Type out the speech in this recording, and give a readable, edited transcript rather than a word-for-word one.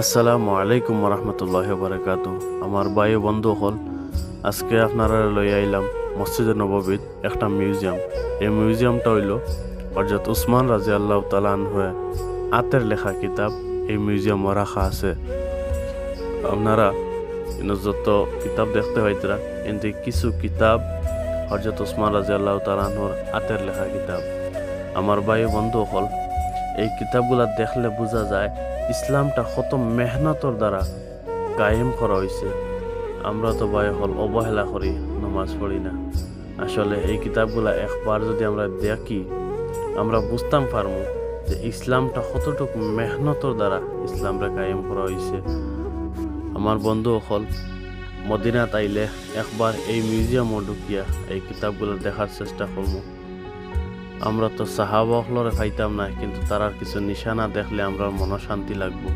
আসসালামু আলাইকুম রহমতুল্লাহ বারাকাত। আমার ভাই ও বন্ধু হল, আজকে আপনারা লই আইলাম মসজিদে নববীর একটা মিউজিয়াম। এই মিউজিয়ামটা হইল হযরত উসমান রাদিয়াল্লাহু তাআলা আনহু হাতের লেখা কিতাব এই মিউজিয়ামে রাখা আছে। আপনারা যত কিতাব দেখতে পাইতরা, কিন্তু কিছু কিতাব হযরত উসমান রাদিয়াল্লাহু তাআলা আনহুর হাতের লেখা কিতাব। আমার ভাই ও বন্ধু হল, এই কিতাবগুলা দেখলে বোঝা যায় ইসলামটা কত মেহনতর দ্বারা কায়েম করা হয়েছে। আমরা তো ভাই হল অবহেলা করি, নামাজ পড়ি না। আসলে এই কিতাবগুলা একবার যদি আমরা দেখি, আমরা বুঝতাম পারবো যে ইসলামটা কতটুকু মেহনতর দ্বারা ইসলামটা কায়েম করা হয়েছে। আমার বন্ধু হল, মদিনাত আইলে একবার এই মিউজিয়ামও ঢুকিয়া এই কিতাবগুলো দেখার চেষ্টা করবো। আমরা তো সাহাবা হলরে পাইতাম না, কিন্তু তারার কিছু নিশানা দেখলে আমরা মন শান্তি লাগবো।